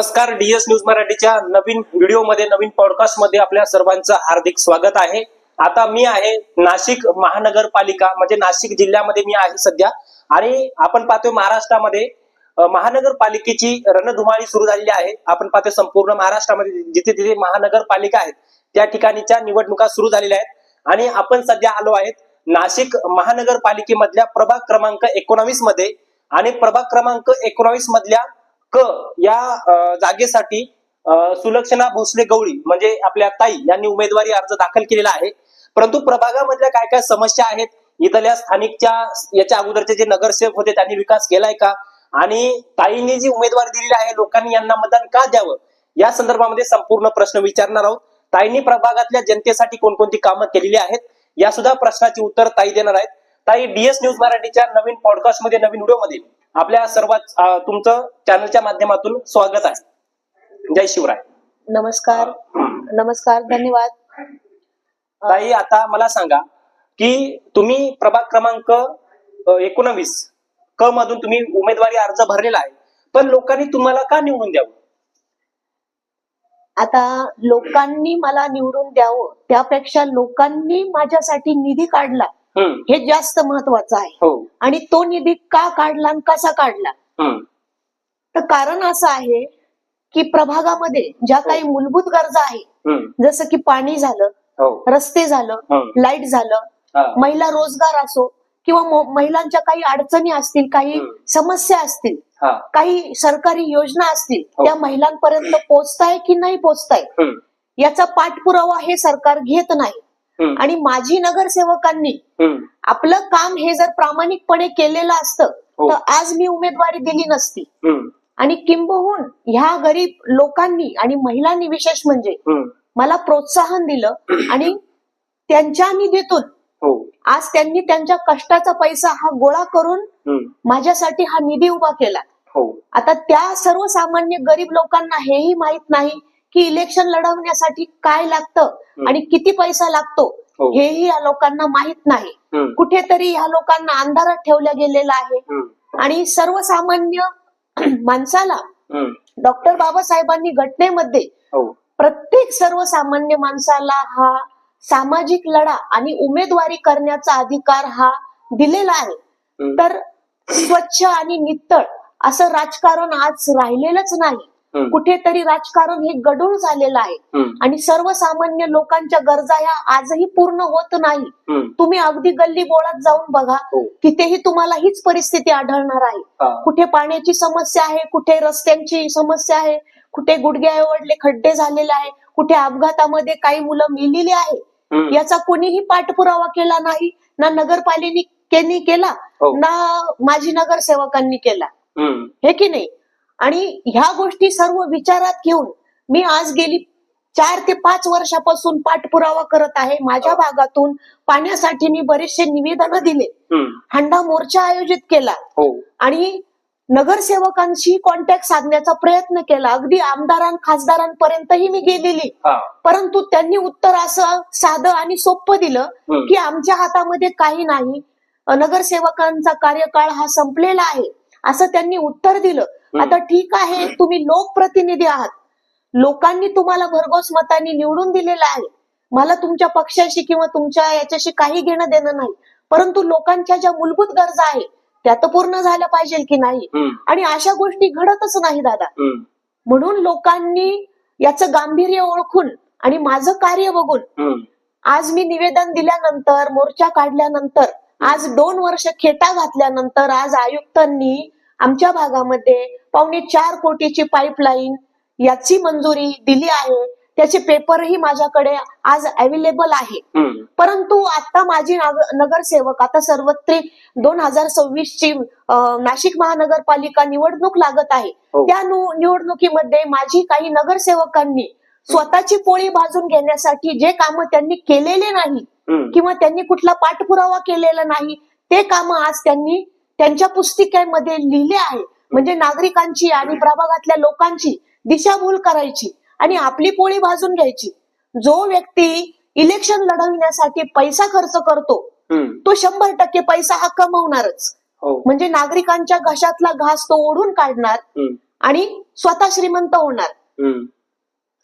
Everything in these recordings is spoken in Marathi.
नमस्कार, डीएस न्यूज मराठीच्या नवीन व्हिडिओमध्ये, नवीन पॉडकास्ट मध्ये आपल्या सर्वांचं हार्दिक स्वागत आहे। आता मी आहे नाशिक महानगरपालिका म्हणजे नाशिक जिल्ह्यामध्ये मी आहे सध्या, आणि आपण पाहतोय महाराष्ट्रामध्ये महानगरपालिकेची रणधुमाळी सुरू झालेली आहे। आपण पाहतोय संपूर्ण महाराष्ट्रामध्ये जिथे जिथे महानगरपालिका आहेत त्या ठिकाणीच्या निवडणुका सुरू झालेल्या आहेत, आणि आपण सध्या आलो आहेत नाशिक महानगरपालिकेमधल्या प्रभाग क्रमांक 19 मध्ये, आणि प्रभाग क्रमांक 19 मधल्या क या जागेसाठी सुलक्षणा भोसले गवळी म्हणजे आपल्या ताई यांनी उमेदवारी अर्ज दाखल केलेला आहे। परंतु प्रभागामधल्या काय काय समस्या आहेत, इथल्या स्थानिकच्या याच्या अगोदरचे जे नगरसेवक होते त्यांनी विकास केलाय का, आणि ताईंनी जी उमेदवारी दिलेली आहे लोकांनी यांना मतदान का द्यावं, या संदर्भामध्ये संपूर्ण प्रश्न विचारणार आहोत। ताईंनी प्रभागातल्या जनतेसाठी कोणकोणती कामं केलेली आहेत या सुद्धा प्रश्नाची उत्तर ताई देणार आहेत। ताई, डीएस न्यूज मराठीच्या नवीन पॉडकास्ट मध्ये, नवीन व्हिडिओ मध्ये आपल्या सर्वात तुमचं चॅनलच्या माध्यमातून स्वागत आहे। जय शिवराय। नमस्कार। नमस्कार, धन्यवाद। ताई, आता मला सांगा की तुम्ही प्रभाग क्रमांक 19 क मधून तुम्ही उमेदवारी अर्ज भरलेला आहे, पण लोकांनी तुम्हाला का निवडून द्यावं? आता लोकांनी मला निवडून द्यावं त्यापेक्षा लोकांनी माझ्यासाठी निधी काढला हे जास्त महत्वाचं आहे। आणि तो निधी का काढला आणि कसा काढला, तर कारण असं आहे की प्रभागामध्ये ज्या काही मूलभूत गरजा आहे, जसं की पाणी झालं, रस्ते झालं, लाईट झालं, महिला रोजगार असो किंवा महिलांच्या काही अडचणी असतील, काही समस्या असतील, काही सरकारी योजना असतील, त्या महिलांपर्यंत पोहोचताय की नाही पोहोचताय याचा पाठपुरावा हे सरकार घेत नाही। आणि माझी नगरसेवकांनी आपलं काम हे जर प्रामाणिकपणे केलेलं असतं तर आज मी उमेदवारी दिली नसती। आणि किंबहुन ह्या गरीब लोकांनी आणि महिलांनी विशेष म्हणजे मला प्रोत्साहन दिलं, आणि त्यांच्या निधीतून आज त्यांनी त्यांच्या कष्टाचा पैसा हा गोळा करून माझ्यासाठी हा निधी उभा केला। आता त्या सर्वसामान्य गरीब लोकांना हेही माहित नाही की इलेक्शन लढवण्यासाठी काय लागतं आणि किती पैसा लागतो, हेही या लोकांना माहित नाही। कुठेतरी ह्या लोकांना अंधारात ठेवलं गेलेलं आहे। आणि सर्वसामान्य माणसाला डॉक्टर बाबासाहेबांनी घटनेमध्ये प्रत्येक सर्वसामान्य माणसाला हा सामाजिक लढा आणि उमेदवारी करण्याचा अधिकार हा दिलेला आहे। तर स्वच्छ आणि नित्तळ असं राजकारण आज राहिलेलंच नाही, कुठेतरी राजकारण हे गढूळ झालेलं आहे, आणि सर्वसामान्य लोकांच्या गरजा ह्या आजही पूर्ण होत नाही। तुम्ही अगदी गल्ली बोळात जाऊन बघा, तिथेही तुम्हाला हीच परिस्थिती आढळणार आहे। कुठे पाण्याची समस्या आहे, कुठे रस्त्यांची समस्या आहे, कुठे गुडघ्याएवढले खड्डे झालेले आहे, कुठे अपघातामध्ये काही मुलं मेलेली आहे, याचा कोणीही पाठपुरावा केला नाही, ना नगरपालिकेने केला ना माझी नगरसेवकांनी केला, हे की नाही। आणि ह्या गोष्टी सर्व विचारात घेऊन मी आज गेली 4 ते 5 वर्षापासून पाठपुरावा करत आहे। माझ्या भागातून पाण्यासाठी मी बरेचसे निवेदन दिले, हंडा मोर्चा आयोजित केला, आणि नगरसेवकांशी कॉन्टॅक्ट साधण्याचा प्रयत्न केला, अगदी आमदारां खासदारांपर्यंतही मी गेलेली, परंतु त्यांनी उत्तर असं साधं आणि सोपं दिलं की आमच्या हातामध्ये काही नाही, नगरसेवकांचा कार्यकाळ हा संपलेला आहे, असं त्यांनी उत्तर दिलं। आता ठीक आहे, तुम्ही लोकप्रतिनिधी आहात, लोकांनी तुम्हाला भरघोस मतांनी निवडून दिलेलं आहे, मला तुमच्या पक्षाशी किंवा तुमच्या याच्याशी काही घेणं देणं नाही, परंतु लोकांच्या ज्या मूलभूत गरजा आहेत त्या तर पूर्ण झाल्या पाहिजे की नाही, आणि अशा गोष्टी घडतच नाही दादा। म्हणून लोकांनी याचं गांभीर्य ओळखून आणि माझं कार्य बघून आज मी निवेदन दिल्यानंतर, मोर्चा काढल्यानंतर, आज 2 वर्ष खेटा घातल्यानंतर आज आयुक्तांनी आमच्या भागामध्ये 4.25 कोटीची पाईपलाईन याची मंजुरी दिली आहे, त्याचे पेपरही माझ्याकडे आज अवेलेबल आहे। परंतु आता माझी नगरसेवक, आता सर्वत्र 2026 ची नाशिक महानगरपालिका निवडणूक लागत आहे, त्या निवडणुकीमध्ये माझी काही नगरसेवकांनी स्वतःची पोळी भाजून घेण्यासाठी जे कामं त्यांनी केलेले नाही किंवा त्यांनी कुठला पाठपुरावा केलेला नाही, ते कामं आज त्यांनी त्यांच्या पुस्तिकेमध्ये लिहिले आहे। म्हणजे नागरिकांची आणि प्रभागातल्या लोकांची दिशाभूल करायची आणि आपली पोळी भाजून घ्यायची। जो व्यक्ती इलेक्शन लढवण्यासाठी पैसा खर्च करतो तो 100% पैसा हा कमवणारच, म्हणजे नागरिकांच्या घशातला घास तो ओढून काढणार आणि स्वतः श्रीमंत होणार.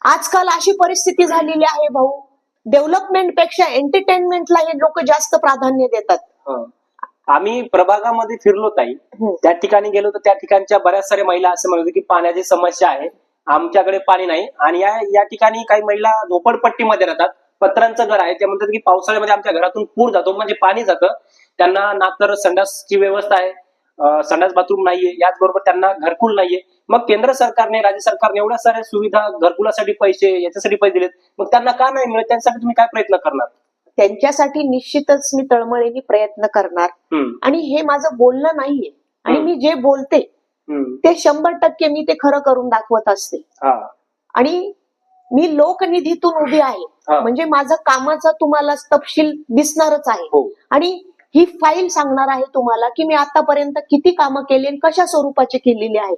आजकाल अशी परिस्थिती झालेली आहे भाऊ, डेव्हलपमेंट पेक्षा एंटरटेनमेंटला हे लोक जास्त प्राधान्य देतात. आम्ही प्रभागामध्ये फिरलो ताई, त्या ठिकाणी गेलो तर त्या ठिकाणच्या बऱ्याच साऱ्या महिला असं म्हणत की पाण्याची समस्या आहे, आमच्याकडे पाणी नाही. आणि या ठिकाणी काही महिला झोपडपट्टीमध्ये राहतात, पत्र्यांचं घर आहे. ते म्हणतात की पावसाळ्यामध्ये आमच्या घरातून पूर जातो, म्हणजे पाणी जातं. त्यांना ना तर संडासची व्यवस्था आहे, संडास बाथरूम नाहीये, याचबरोबर त्यांना घरकुल नाहीये. मग केंद्र सरकारने, राज्य सरकारने एवढ्या साऱ्या सुविधा, घरकुलासाठी पैसे, याच्यासाठी पैसे दिलेत, मग त्यांना का नाही मिळत? त्यांच्यासाठी तुम्ही काय प्रयत्न करणार? त्यांच्यासाठी निश्चितच मी तळमळीने प्रयत्न करणार. आणि हे माझं बोलणं नाहीये, आणि मी जे बोलते ते 100% मी ते खरं करून दाखवत असते. आणि मी लोकनिधीतून उभी आहे, म्हणजे माझं कामाचा तुम्हाला तपशील दिसणारच आहे. आणि ही फाईल सांगणार आहे तुम्हाला की मी आतापर्यंत किती कामं केली आणि कशा स्वरूपाचे केलेली आहे.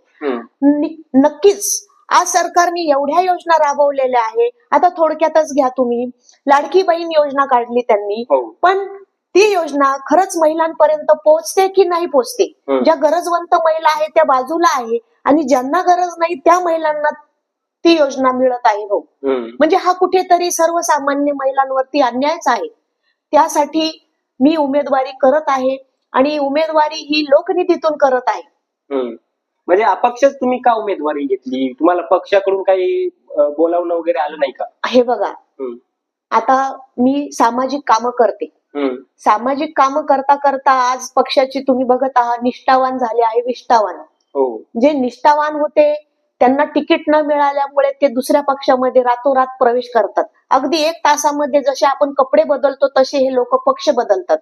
नक्कीच आज सरकारने एवढ्या योजना राबवलेल्या आहे. आता थोडक्यातच घ्या तुम्ही, लाडकी बहीण योजना काढली त्यांनी, पण ती योजना खरंच महिलांपर्यंत पोहोचते की नाही पोहोचते? ज्या गरजवंत महिला आहेत त्या बाजूला आहे, आणि ज्यांना गरज नाही त्या महिलांना ती योजना मिळत आहे. हो, म्हणजे हा कुठेतरी सर्वसामान्य महिलांवरती अन्यायच आहे. त्यासाठी मी उमेदवारी करत आहे, आणि उमेदवारी ही लोकनिधीतून करत आहे. म्हणजे अपक्षच तुम्ही का उमेदवारी घेतली? तुम्हाला पक्षाकडून काही बोलावणं वगैरे आलं नाही का? हे बघा, आता मी सामाजिक कामं करते. सामाजिक कामं करता करता आज पक्षाची तुम्ही बघत आहात, निष्ठावान झाले आहे विष्ठावान. जे निष्ठावान होते त्यांना तिकीट न मिळाल्यामुळे ते दुसऱ्या पक्षामध्ये रातोरात प्रवेश करतात. अगदी 1 तासामध्ये जसे आपण कपडे बदलतो तसे हे लोक पक्ष बदलतात.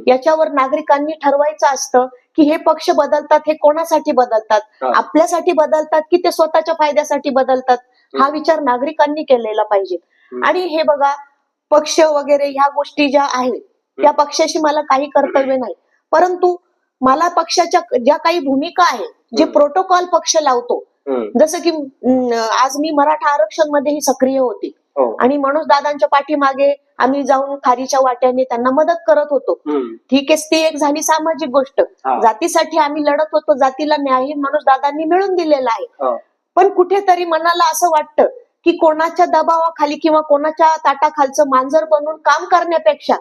याच्यावर नागरिकांनी ठरवायचं असतं की हे पक्ष बदलतात हे कोणासाठी बदलतात, आपल्यासाठी बदलतात की ते स्वतःच्या फायद्यासाठी बदलतात, हा विचार नागरिकांनी केलेला पाहिजे. आणि हे बघा, पक्ष वगैरे ह्या गोष्टी ज्या आहेत त्या पक्षाशी मला काही कर्तव्य नाही, परंतु मला पक्षाच्या ज्या काही भूमिका आहेत, जे प्रोटोकॉल पक्ष लावतो, जसं की आज मी मराठा आरक्षण मध्येही सक्रिय होती, आणि मनोज दादांच्या पाठीमागे आम्ही जाऊन खारीच्या वाट्याने त्यांना मदत करत होतो. ठीक आहे, ती एक झाली सामाजिक गोष्ट. जातीसाठी आम्ही लढत होतो, जातीला न्याय मनोज दादांनी मिळून दिलेला आहे. पण कुठेतरी मनाला असं वाटतं की कोणाच्या दबावाखाली किंवा कोणाच्या ताटाखालचं मांजर बनून काम करण्यापेक्षा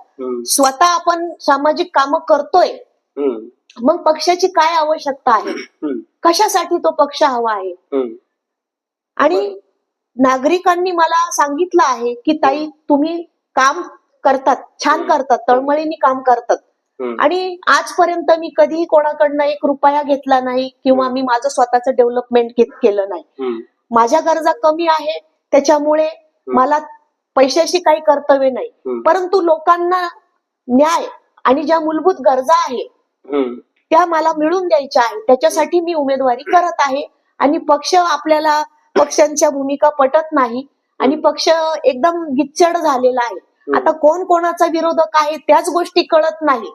स्वतः आपण सामाजिक कामं करतोय, मग पक्षाची काय आवश्यकता आहे, कशासाठी तो पक्ष हवा आहे. आणि नागरिकांनी मला सांगितलं आहे की ताई तुम्ही काम करतात, छान करतात, तळमळीने काम करतात. आणि आजपर्यंत मी कधीही कोणाकडनं 1 रुपया घेतला नाही, किंवा मी माझं स्वतःचं डेव्हलपमेंट केलं नाही. माझ्या गरजा कमी आहे, त्याच्यामुळे मला पैशाशी काही कर्तव्य नाही, परंतु लोकांना न्याय आणि ज्या मूलभूत गरजा आहेत त्या मला मिळून द्यायच्या आहेत. त्याच्यासाठी मी उमेदवारी करत आहे. आणि पक्ष आपल्याला, पक्षांच्या भूमिका पटत नाही, आणि पक्ष एकदम गिच्चड झालेला आहे. आता कोण कोणाचा विरोधक आहे त्याच गोष्टी कळत नाही.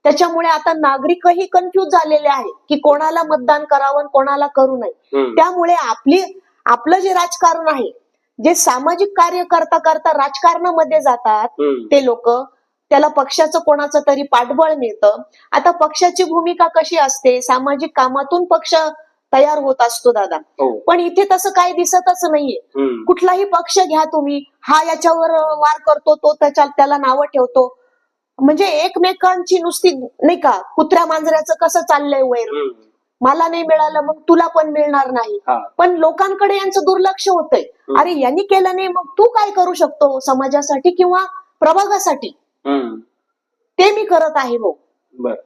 त्याच्यामुळे आता नागरिकही कन्फ्युज झालेले आहे की कोणाला मतदान करावं कोणाला करू नये. त्यामुळे आपलं जे राजकारण आहे, जे सामाजिक कार्य करता करता राजकारणामध्ये जातात ते लोक, त्याला पक्षाचं कोणाचं तरी पाठबळ मिळतं. आता पक्षाची भूमिका कशी असते, सामाजिक कामातून पक्ष तयार होत असतो दादा, पण इथे तसं काही दिसतच नाहीये. कुठलाही पक्ष घ्या तुम्ही, हा याच्यावर वार करतो, तो त्याला नावं ठेवतो, म्हणजे एकमेकांची नुसती नाही का, कुत्र्या मांजऱ्याचं कसं चाललंय वैर, मला नाही मिळालं मग तुला पण मिळणार नाही. पण लोकांकडे यांचं दुर्लक्ष होतंय. अरे यांनी केलं नाही, मग तू काय करू शकतो समाजासाठी किंवा प्रभागासाठी, ते मी करत आहे भाऊ.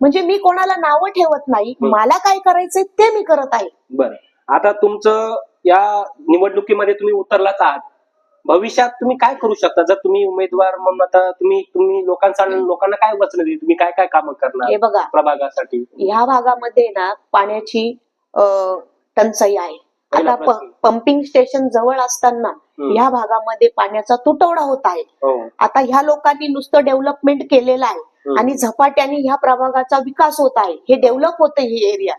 म्हणजे मी कोणाला नावं ठेवत नाही, मला काय करायचंय ते मी करत आहे. बरं, आता तुमचं या निवडणुकीमध्ये तुम्ही उतरलाच आहात, भविष्यात तुम्ही काय करू शकता जर तुम्ही उमेदवार म्हणून? आता तुम्ही लोकांना काय वचन दिली, तुम्ही काय काय कामं करणार? हे बघा, प्रभागासाठी ह्या भागामध्ये ना पाण्याची टंचाई आहे. आता पंपिंग स्टेशन जवळ असताना ह्या भागामध्ये पाण्याचा तुटवडा होत आहे. आता ह्या लोकांनी नुसतं डेव्हलपमेंट केलेलं आहे आणि झपाट्याने ह्या प्रभागाचा विकास होत आहे, हे डेव्हलप होते ही एरिया.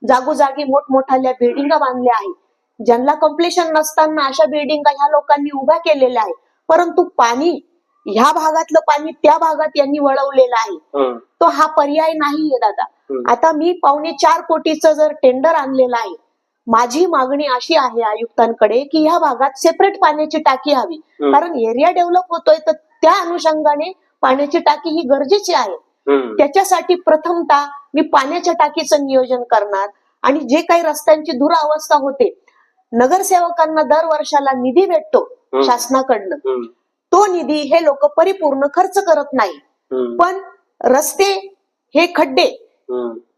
जागोजागी मोठमोठ्या बिल्डिंगा बांधल्या आहेत, ज्यांना कम्प्लिशन नसताना अशा बिल्डिंगा ह्या लोकांनी उभ्या केलेल्या आहेत. परंतु पाणी, ह्या भागातलं पाणी त्या भागात यांनी वळवलेलं आहे, तो हा पर्याय नाहीये दादा. आता मी 4.25 कोटीचं जर टेंडर आणलेलं आहे, माझी मागणी अशी आहे आयुक्तांकडे की ह्या भागात सेपरेट पाण्याची टाकी हवी, कारण एरिया डेव्हलप होतोय तर त्या अनुषंगाने पाण्याची टाकी ही गरजेची आहे. त्याच्यासाठी प्रथमतः मी पाण्याच्या टाकीचं नियोजन करणार आणि जे काही रस्त्यांची दुरावस्था होते, नगरसेवकांना दर वर्षाला निधी भेटतो शासनाकडनं, तो निधी हे लोक परिपूर्ण खर्च करत नाही, पण रस्ते हे खड्डे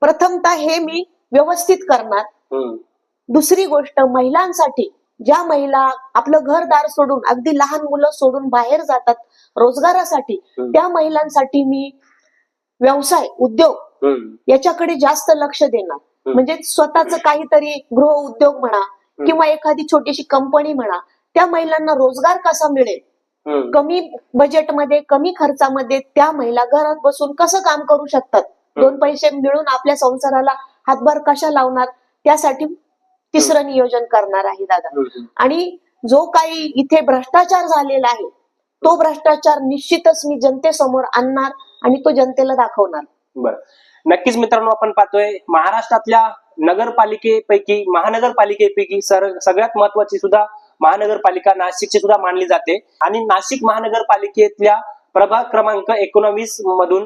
प्रथमतः हे मी व्यवस्थित करणार. दुसरी गोष्ट, महिलांसाठी ज्या महिला आपलं घरदार सोडून, अगदी लहान मुलं सोडून बाहेर जातात रोजगारासाठी, त्या महिलांसाठी मी व्यवसाय उद्योग याच्याकडे जास्त लक्ष देणार. म्हणजे स्वतःच काहीतरी गृह उद्योग म्हणा किंवा एखादी छोटीशी कंपनी म्हणा, त्या महिलांना रोजगार कसा मिळेल, कमी बजेटमध्ये कमी खर्चामध्ये त्या महिला घरात बसून कसं काम करू शकतात, दोन पैसे मिळून आपल्या संसाराला हातभार कशा लावणार, त्यासाठी तिसरं नियोजन करणार आहे दादा. आणि जो काही इथे भ्रष्टाचार झालेला आहे तो भ्रष्टाचार निश्चितच मी जनतेसमोर आणणार आणि तो जनतेला दाखवणार. बरं, नक्कीच मित्रांनो, आपण पाहतोय महाराष्ट्रातल्या नगरपालिकेपैकी, महानगरपालिकेपैकी सगळ्यात महत्वाची सुद्धा महानगरपालिका नाशिकची सुद्धा मानली जाते. आणि नाशिक महानगरपालिकेतल्या प्रभाग क्रमांक 19 मधून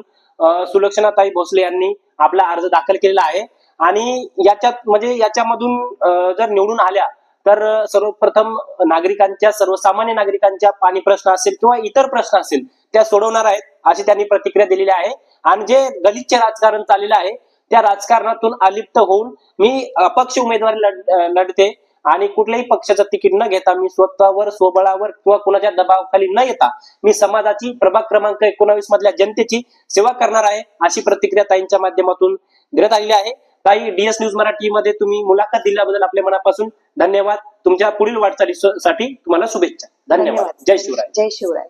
सुलक्षणाताई भोसले यांनी आपला अर्ज दाखल केलेला आहे. आणि याच्यामधून जर निवडून आल्या तर सर्वप्रथम नागरिकांच्या, सर्वसामान्य नागरिकांच्या पाणी प्रश्न असेल किंवा इतर प्रश्न असेल त्या सोडवणार आहेत, अशी त्यांनी प्रतिक्रिया दिलेली आहे. आणि जे गलिच्छ राजकारण चाललेलं आहे त्या राजकारणातून अलिप्त होऊन मी अपक्ष उमेदवारी लढते आणि कुठल्याही पक्षाचं तिकीट न घेता, मी स्वतःवर, स्वबळावर किंवा कुणाच्या दबावाखाली न येता मी समाजाची, प्रभाग क्रमांक 19 मधल्या जनतेची सेवा करणार आहे, अशी प्रतिक्रिया ताईंच्या माध्यमातून देण्यात आलेली आहे. ताई, DS न्यूज मराठी मध्ये तुम्ही मुलाखत दिल्याबद्दल आपल्या मनापासून धन्यवाद. तुमच्या पुढील वाटचालीसाठी तुम्हाला शुभेच्छा. धन्यवाद. जय शिवराय. जय शिवराय.